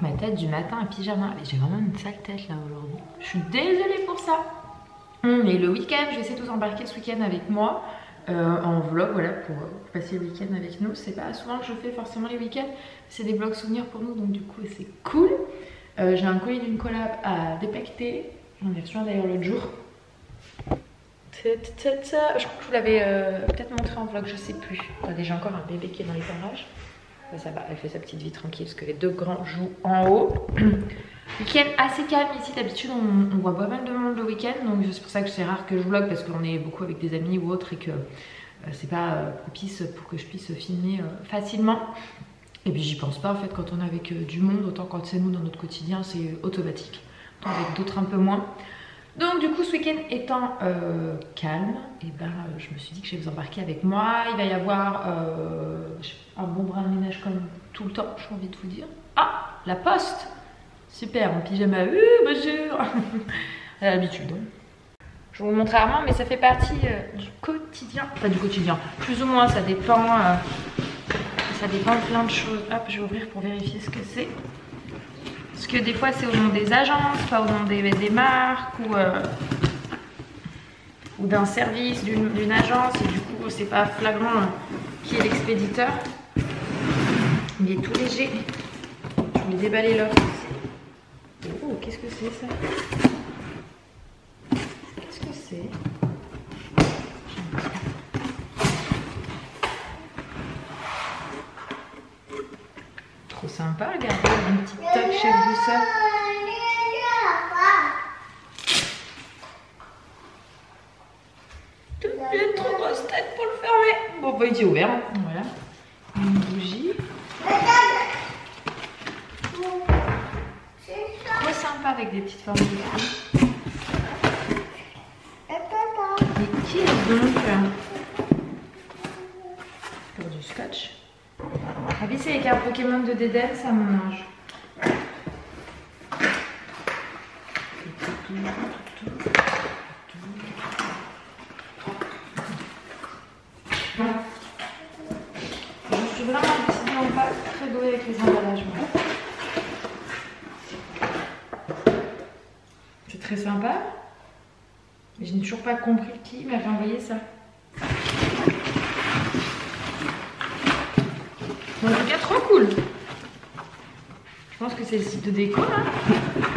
ma tête du matin à pyjama. J'ai vraiment une sale tête là aujourd'hui. Je suis désolée pour ça. Et le week-end, je vais essayer de vous embarquer ce week-end avec moi. En vlog, voilà, pour passer le week-end avec nous. C'est pas souvent que je fais forcément les week-ends. C'est des vlogs souvenirs pour nous, donc du coup c'est cool. J'ai un colis d'une collab à dépecter. J'en ai reçu un d'ailleurs l'autre jour. Je crois que je vous l'avais peut-être montré en vlog, je sais plus. Attendez, j'ai encore un bébé qui est dans les parages. Ça va, elle fait sa petite vie tranquille parce que les deux grands jouent en haut. Week-end assez calme ici, d'habitude on voit pas mal de monde le week-end, donc c'est pour ça que c'est rare que je vlog parce qu'on est beaucoup avec des amis ou autres et que c'est pas propice pour que je puisse filmer facilement. Et puis j'y pense pas en fait quand on est avec du monde, autant quand c'est nous dans notre quotidien c'est automatique, autant avec d'autres un peu moins. Donc du coup ce week-end étant calme, et ben je me suis dit que je vais vous embarquer avec moi. Il va y avoir un bon brin de ménage comme tout le temps, j'ai envie de vous dire. Ah, la poste. Super, en pyjama, bonjour. À l'habitude. Je vous le montre rarement, mais ça fait partie du quotidien. Enfin du quotidien, plus ou moins, ça dépend de plein de choses. Hop, je vais ouvrir pour vérifier ce que c'est. Parce que des fois c'est au nom des agences, pas au nom des marques ou d'un service, d'une agence. Et du coup c'est pas flagrant qui est l'expéditeur. Il est tout léger. Je vais déballer l'autre aussi. Oh, qu'est-ce que c'est ça? Qu'est-ce que c'est? Trop sympa, regardez, une petite toque chez douceur. J'ai trop grosse tête pour le fermer. Bon, bah il est ouvert, voilà. Une bougie. Trop sympa avec des petites formes de fruits. Mais qui est donc pour du scotch? Ah oui, c'est les cartes Pokémon de Dédenne, c'est à mon âge. Je suis vraiment décidément pas très douée avec les emballages. C'est très sympa. Mais je n'ai toujours pas compris qui m'avait envoyé ça. En tout cas, trop cool. Je pense que c'est le site de déco là.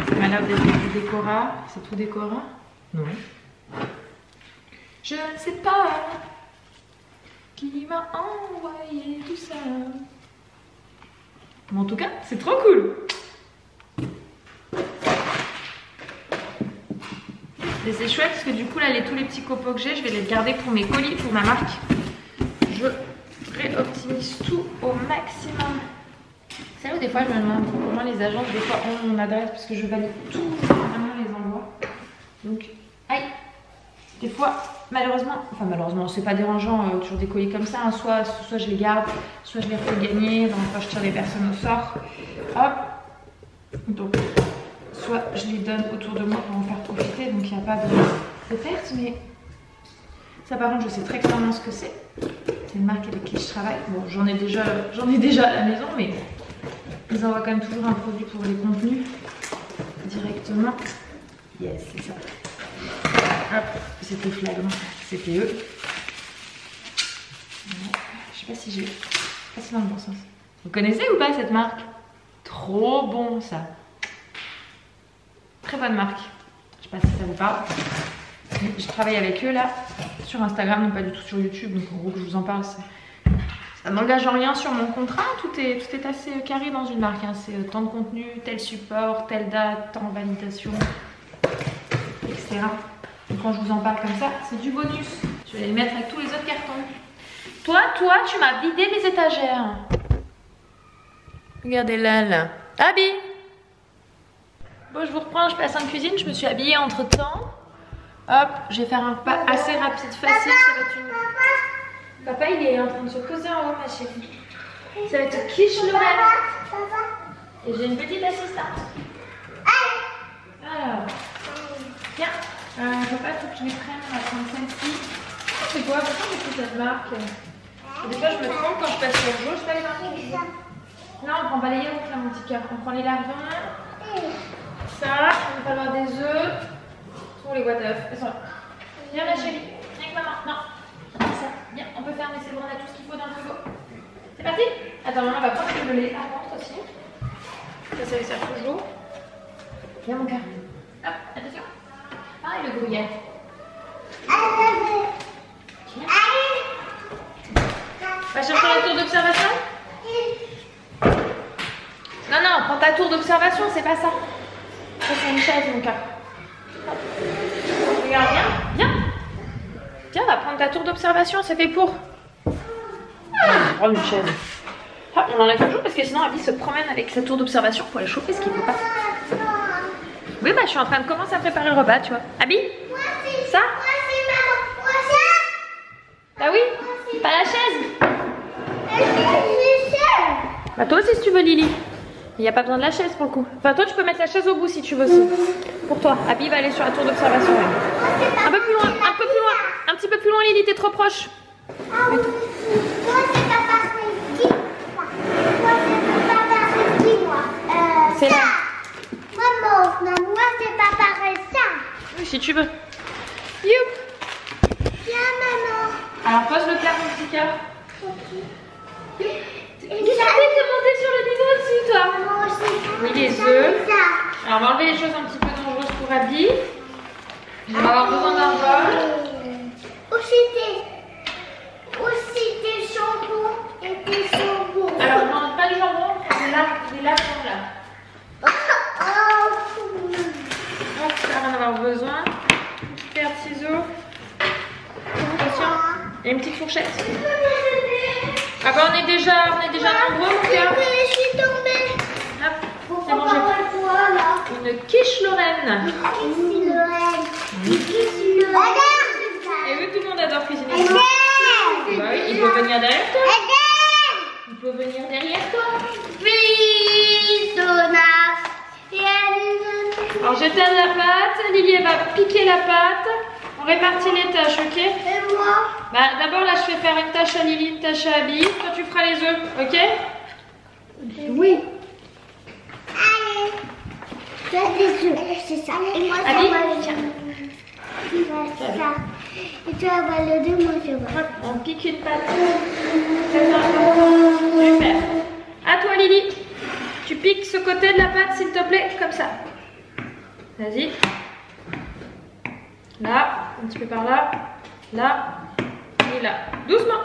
Ça m'a l'air d'être du Décora. C'est tout Décora? Non. Je ne sais pas qui m'a envoyé tout ça. Mais en tout cas, c'est trop cool. Et c'est chouette parce que du coup là tous les petits copeaux que j'ai, je vais les garder pour mes colis, pour ma marque. Je réoptimise tout au maximum. C'est là où des fois je me demande comment les agences des fois ont mon adresse parce que je valide tout vraiment les envois. Donc aïe, des fois malheureusement c'est pas dérangeant toujours des colis comme ça, hein. soit je les garde, soit je les refais gagner, donc fois je tire les personnes au sort. Hop, donc soit je les donne autour de moi pour en faire profiter, donc il n'y a pas de perte, mais ça par contre je sais très clairement ce que c'est. C'est une marque avec qui je travaille. Bon, j'en ai déjà à la maison, mais ils envoient quand même toujours un produit pour les contenus directement. Yes, c'est ça. Hop, c'était flagrant, c'était eux. Je sais pas si j'ai passé dans le bon sens. Vous connaissez ou pas cette marque? Trop bon ça. Très bonne marque. Je sais pas si ça vous parle. Je travaille avec eux là sur Instagram, mais pas du tout sur YouTube. Donc en gros que je vous en parle, ça n'engage en rien sur mon contrat. Tout est assez carré dans une marque. Hein. C'est tant de contenu, tel support, telle date, tant de validation, etc. Donc quand je vous en parle comme ça, c'est du bonus. Je vais les mettre avec tous les autres cartons. Toi, tu m'as vidé mes étagères. Regardez là. Abby! Bon, je vous reprends, je passe en cuisine, je me suis habillée entre temps. Hop, je vais faire un repas assez rapide, facile. Ça va être une... Papa, il est en train de se poser en haut, ma chérie. Ça va être quiche Noël. Et j'ai une petite assistante. Alors, tiens, papa, il faut que je les prenne. On va prendre celle-ci. C'est quoi? Pourquoi j'ai pris cette marque? Des fois, je me trompe quand je passe sur le jeu, je sais pas les marques que je veux. Là, on prend pas les yaourts, là, mon petit cœur. On prend les lardons. Ça, on va falloir des œufs. Pour les boîtes à œufs. Elles sont là. Viens là, chérie. Viens avec maman. Non. Ça. Viens, on peut fermer, c'est bon, on a tout ce qu'il faut dans le frigo. C'est parti? Attends, maman va prendre le lait par contre aussi. Ça lui sert toujours. Viens, mon cœur. Hop, attention. Ah, et le gruyère. Va chercher la tour d'observation? Non, non, prends ta tour d'observation, c'est pas ça. Ça, c'est une chaise, mon cœur. Regarde, viens, viens. Viens, va prendre ta tour d'observation, c'est fait pour. On va prendre une chaise. Ah, on enlève toujours parce que sinon Abby se promène avec sa tour d'observation pour aller chauffer ce qu'il ne faut pas. Oui, bah je suis en train de commencer à préparer le repas, tu vois. Abby? Ça? Bah oui, pas la chaise. Bah toi aussi si tu veux, Lily. Il n'y a pas besoin de la chaise pour le coup. Enfin toi tu peux mettre la chaise au bout si tu veux aussi. Pour toi. Abby va aller sur la tour d'observation. Un peu plus loin, un peu plus loin. Un petit peu plus loin, Lily, t'es trop proche. C'est là. Maman, moi c'est pas pareil ça. Oui, si tu veux. Youp. Viens maman. Alors pose le plat, mon petit cœur. Ok. Qu'est-ce que t'es monté sur le niveau dessus, toi? Maman, c'est Oui, les œufs. Alors on va enlever les choses un petit peu dangereuses pour Abby. On va avoir besoin d'un bol. Aussi des jambons et des jambons. Alors on n'enlève pas du jambon, on prend des lardons là. Hop, ça on va en avoir besoin. Une petite paire de ciseaux. Attention. Et une petite fourchette. Ah bah on est déjà nombreux, mon cœur. Je suis tombée. Hop, c'est bon, j'ai une quiche Lorraine. Et oui, tout le monde adore cuisiner. Bah oui, il peut venir derrière toi. Il peut venir derrière toi. Alors j'éteins la pâte, Lily elle va piquer la pâte. On répartit les tâches, ok? Et moi? Bah d'abord là je vais faire une tâche à Lily, une tâche à Abby. Toi tu feras les œufs, ok? Oui. Allez. Toi des œufs, c'est ça. Et moi Abby? c'est ça. Et toi va le deux, moi je vais. Hop, on pique une pâte. C'est ça. Super. À toi Lily. Tu piques ce côté de la pâte s'il te plaît, comme ça. Vas-y. Là, un petit peu par là. Là. Et là. Doucement.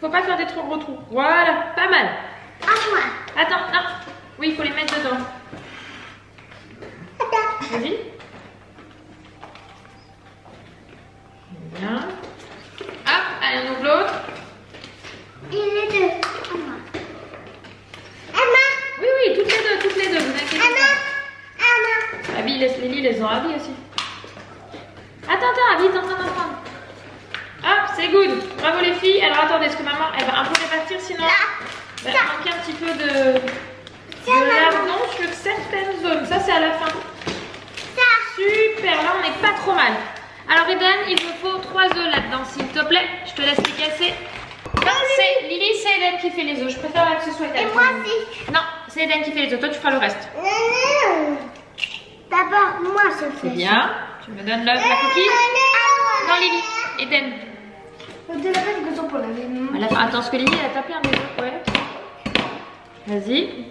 Faut pas faire des trop gros trous. Voilà, pas mal. À moi. Attends, non. Oui, il faut les mettre dedans. Attends. Vas-y. Bien. Hop, allez, on ouvre l'autre. Et les deux. À moi. Oui, oui, toutes les deux, vous inquiétez pas. Abby, laisse Lily, les ont Abby aussi. Attends, Abby, t'es en train d'en prendre. Hop, c'est good. Bravo les filles. Alors attendez, est-ce que maman, elle va un peu répartir sinon il va manquer un petit peu de lardons sur certaines zones. Ça, c'est à la fin. Super, là, on n'est pas trop mal. Alors Eden, il me faut 3 œufs là-dedans, s'il te plaît. Je te laisse les casser. Non, c'est Lily, c'est Eden qui fait les œufs. Je préfère que ce soit Eden. Et moi aussi. Non, c'est Eden qui fait les œufs. Toi, tu feras le reste. D'abord, moi je fais. C'est bien. Tu me donnes la coquille. Non, Lily. Eden. De la pâte besoin pour laver. Voilà. Attends, ce que Lily elle a tapé un des œufs. Ouais. Vas-y.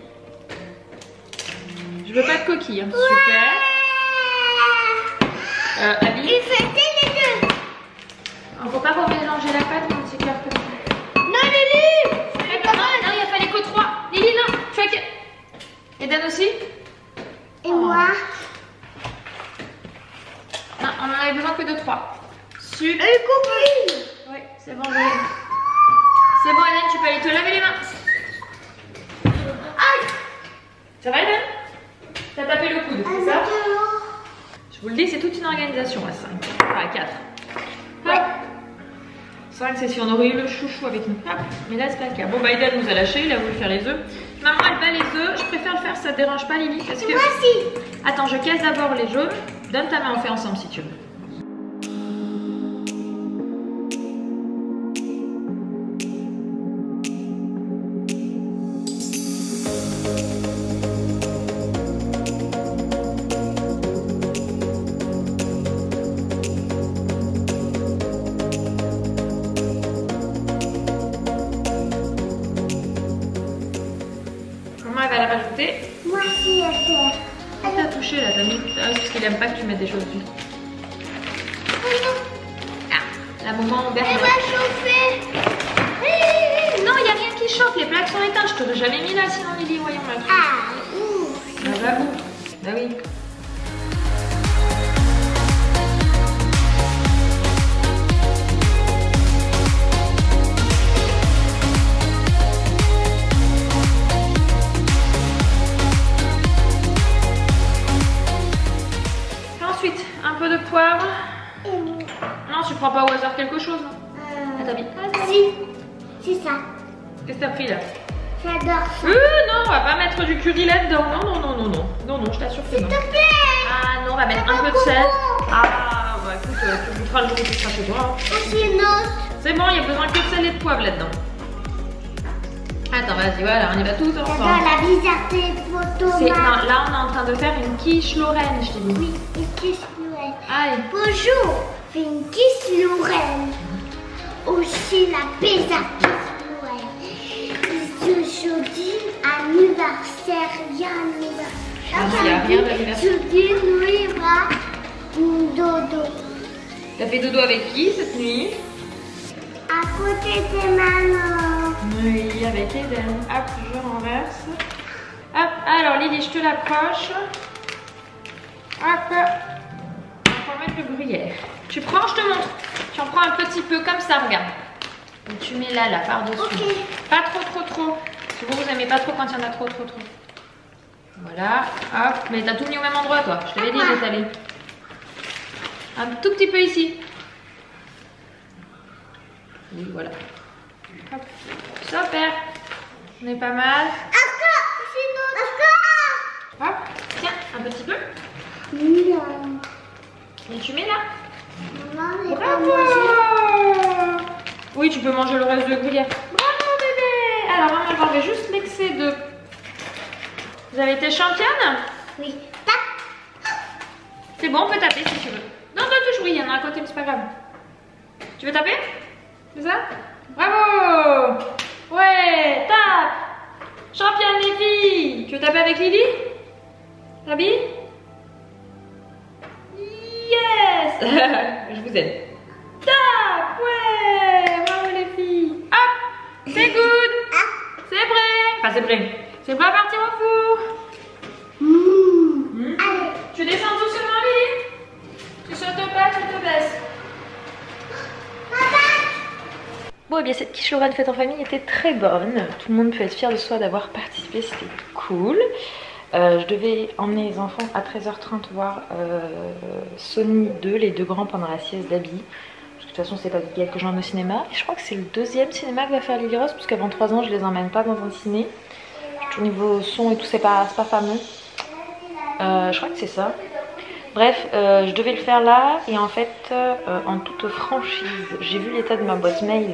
Je veux pas de coquille. Hein. Super. Abby. Il fait les deux. On faut pas remélanger la pâte, mon petit cœur. Non, Lily. Non, il fallait que 3. Lily, non. Tu as que... Eden aussi. Et moi? Non, on en avait besoin que de 3. Super. Et coquille. Oui, c'est bon. C'est bon, Eden, tu peux aller te laver les mains. Aïe. Ça va, Eden? T'as tapé le coude, c'est ça? Je vous le dis, c'est toute une organisation à 5. Enfin, à 4. Ouais. 5, c'est si on aurait eu le chouchou avec nous. Hop. Mais là, c'est pas le cas. Bon, bah, Eden nous a lâché, il a voulu faire les œufs. Maman, elle bat les œufs. Je préfère le faire, ça te dérange pas, Lily? Parce que... Moi aussi. Attends, je casse d'abord les jaunes. Donne ta main, on fait ensemble si tu veux. aussi à faire. Qu'est-ce que t'as touché là? T'as mis... Ah oui, parce qu'il aime pas que tu mettes des choses dessus. Ah, la maman Amber. Elle va chauffer. Non, il n'y a rien qui chauffe, les plaques sont éteintes. Je t'aurais jamais mis là sinon, Lily, voyons là. Ah, ouh. Ah bah où? Bah oui. Ensuite, un peu de poivre. Non, tu prends pas au hasard quelque chose, non? Ah, t'as mis? Si, c'est ça. Qu'est-ce que t'as pris là? J'adore ça. Non, on va pas mettre du curry là-dedans. Non, je t'assure que non. S'il te plaît. Ah non, on va mettre un peu de sel. Ah, bah écoute, tu goûteras le jour où tu seras chez toi. Aussi une autre. C'est bon, il y a besoin que de sel et de poivre là-dedans. Attends, vas-y, voilà, on y va tous ensemble. J'adore la bizarreté photo. Non, là, on est en train de faire une quiche Lorraine, je t'ai dit. Oui, une quiche Lorraine. Allez. Bonjour, c'est une quiche Lorraine. Aussi la pizza quiche Lorraine. Aujourd'hui, anniversaire, il y a anniversaire. Ah, il y a rien d'anniversaire. Aujourd'hui, nous, il va dodo. T'as fait dodo avec qui cette nuit? À côté de maman. Oui, avec Eden. Hop, je renverse. Hop, alors Lily, je te l'approche. Hop. On va mettre le gruyère. Tu prends, je te montre. Tu en prends un petit peu comme ça, regarde. Et tu mets là, par-dessus. Ok. Pas trop. Si vous aimez pas trop quand il y en a trop. Voilà, hop. Mais t'as tout mis au même endroit, toi. Je t'avais dit d'étaler. Un tout petit peu ici. Oui, voilà. Hop. Super. On est pas mal. Hop. Tiens, un petit peu. Non. Et tu mets là. Maman, elle va Bravo. manger. Oui, tu peux manger le reste de gruyère. Bravo, bébé. Alors, maman, j'en vais juste l'excès de... Vous avez été championne? Oui. Tac. C'est bon, on peut taper si tu veux. Non, touche, oui, il y en a à côté, mais c'est pas grave. Tu veux taper? C'est ça? Bravo! Ouais, tape! Championne les filles! Tu veux taper avec Lily? Rabi? Yes! Je vous aime. Tape! Ouais! Bravo les filles! Hop! C'est good! C'est prêt! Enfin, c'est prêt. C'est prêt à partir au four! Allez. Tu descends doucement, Lily? Tu sautes pas, tu te baisses. Bon, et bien cette quiche Lorraine faite en famille était très bonne. Tout le monde peut être fier de soi d'avoir participé, c'était cool. Je devais emmener les enfants à 13h30 voir Sony 2, les deux grands pendant la sieste d'Abby. Parce que de toute façon, c'est pas Miguel que j'emmène au cinéma. Et je crois que c'est le deuxième cinéma que va faire Lily Rose, parce qu'avant 3 ans, je les emmène pas dans un ciné. Au niveau son et tout, c'est pas fameux. Je crois que c'est ça. Bref, je devais le faire là et en fait, en toute franchise, j'ai vu l'état de ma boîte mail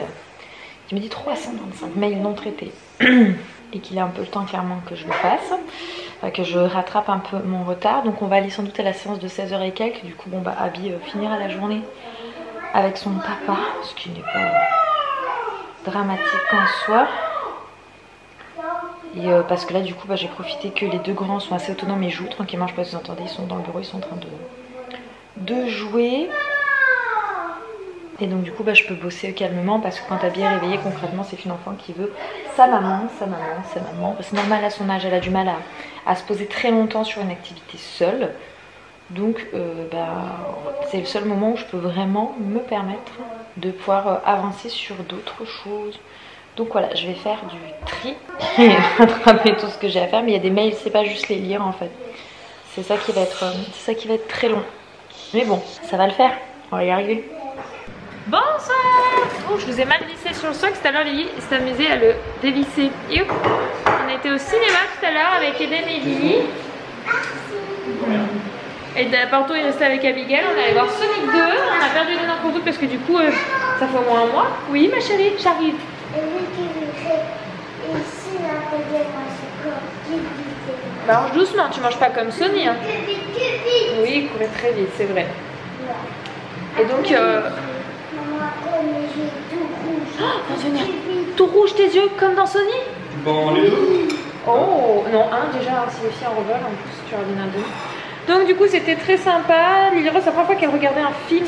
qui me dit 325 mails non traités et qu'il a un peu le temps clairement que je le fasse, que je rattrape un peu mon retard. Donc on va aller sans doute à la séance de 16h et quelques. Du coup, bon bah Abby finira la journée avec son papa, ce qui n'est pas dramatique en soi. Et parce que là du coup bah, j'ai profité que les deux grands sont assez autonomes et jouent tranquillement. Je sais pas si vous entendez, ils sont dans le bureau, ils sont en train de jouer. Et donc du coup bah, je peux bosser calmement parce que quand Abby est réveillée, concrètement c'est une enfant qui veut sa maman. C'est normal à son âge, elle a du mal à se poser très longtemps sur une activité seule. Donc c'est le seul moment où je peux vraiment me permettre de pouvoir avancer sur d'autres choses. Donc voilà, je vais faire du tri et rattraper tout ce que j'ai à faire. Mais il y a des mails, c'est pas juste les lire en fait. C'est ça qui va être très long. Mais bon, ça va le faire. On va y arriver. Bonsoir. Oh, je vous ai mal vissé sur le socle. Tout à l'heure, Lily s'est amusée à le dévisser. Et on était au cinéma tout à l'heure avec Eden et Lily. Et Porto est resté avec Abigail. On est allé voir Sonic 2. On a perdu Eden en route parce que du coup, ça fait au moins un mois. Oui, ma chérie, j'arrive. Marche doucement, tu manges pas comme Sony. Hein. Oui, il courait très vite, c'est vrai. Et donc, oh, venir tout rouge tes yeux comme dans Sony. Bon, les deux. Oh non, un déjà, c'est aussi un revol en plus, tu aurais donné un demi. Donc du coup c'était très sympa. Lily Rose, c'est la première fois qu'elle regardait un film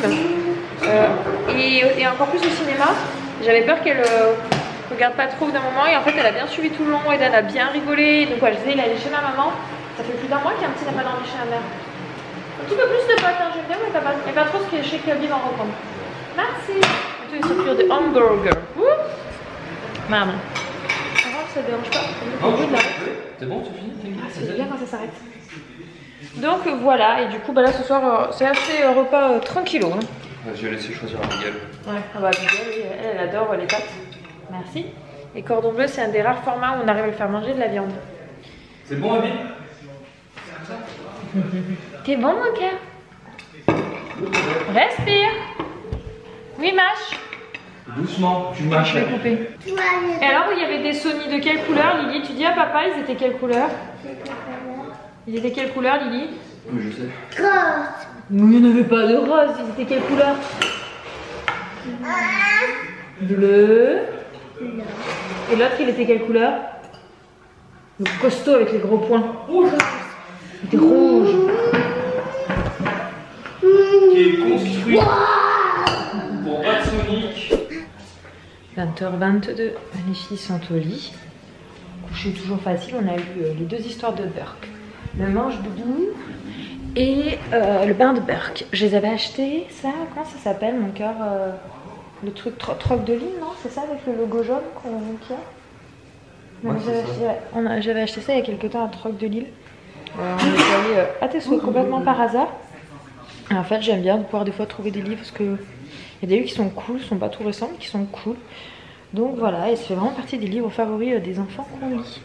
et encore plus au cinéma. J'avais peur qu'elle regarde pas trop d'un moment et en fait elle a bien suivi tout le long et elle a bien rigolé. Donc ouais, je disais, il allait chez ma maman. Ça fait plus d'un mois qu'un petit n'a pas dormi chez ma mère. Un petit peu plus de pâtes, hein, j'aime bien mais pas trop ce qui est chez Club en reprendre. Merci. Tu es surprise de hamburger. Maman. Ça dérange pas. C'est bon, tu finis? C'est bien quand ça s'arrête. Donc voilà, et du coup bah là ce soir c'est assez repas tranquillo. Hein. Je vais laisser choisir à Miguel. Ouais, ah bah Miguel, elle adore les pâtes. Merci. Et cordon bleu, c'est un des rares formats où on arrive à le faire manger de la viande. C'est bon, Abby? T'es bon mon cœur? Respire. Oui, mâche. Doucement, tu mâches. Je vais couper. Et alors, il y avait des Sony de quelle couleur, Lily? Tu dis à papa, ils étaient quelle couleur? Ils étaient quelle couleur, Lily? Oui, je sais. Rose. Mais il n'y en avait pas de rose, ils étaient quelle couleur? Bleu. Et l'autre, il était quelle couleur? Le costaud avec les gros points. Rouge. Il était rouge. Qui est construit pour pas de Sonic. 20h22, les filles sont au lit. Coucher toujours facile, on a eu les deux histoires de Burke. Le manche doudou et le bain de Burke. Je les avais achetés, ça, comment ça s'appelle mon cœur le truc troc de Lille, non? C'est ça avec le logo jaune qu'il y a? Ouais, j'avais acheté ça il y a quelques temps à Troc de Lille. On est allé à tes souhaits complètement par hasard. Et en fait, j'aime bien pouvoir des fois trouver des livres parce que il y a des livres qui sont cool, qui sont pas tout récents, mais qui sont cool. Donc voilà, et ça fait vraiment partie des livres favoris des enfants qu'on lit.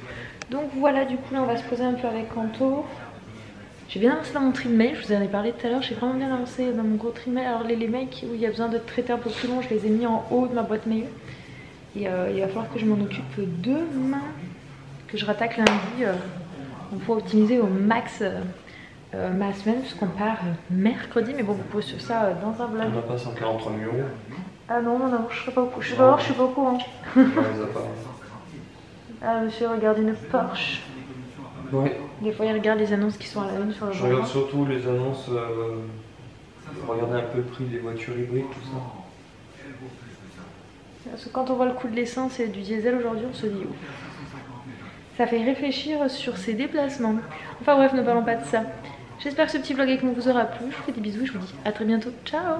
Donc voilà, du coup là on va se poser un peu avec Kanto. J'ai bien avancé dans mon trimmail, je vous en ai parlé tout à l'heure, j'ai vraiment bien avancé dans mon gros trimmail. Alors les mails où il y a besoin de traiter un peu plus long, je les ai mis en haut de ma boîte mail. Et il va falloir que je m'en occupe demain, que je rattaque lundi. On pourra optimiser au max ma semaine puisqu'on part mercredi. Mais bon, vous pouvez suivre ça dans un vlog. On n'a pas 143 millions. Ah non, non, je ne sais pas où. Je sais pas, je suis pas au courant. On les a pas. Ah, monsieur regarde une Porsche. Ouais. Des fois, il regarde les annonces qui sont à la une sur le Je journal. regarde surtout les annonces, regarder un peu le prix des voitures hybrides, tout ça. Parce que quand on voit le coût de l'essence et du diesel aujourd'hui, on se dit ouf. Ça fait réfléchir sur ses déplacements. Enfin bref, ne parlons pas de ça. J'espère que ce petit vlog avec nous vous aura plu. Je vous fais des bisous et je vous dis à très bientôt. Ciao!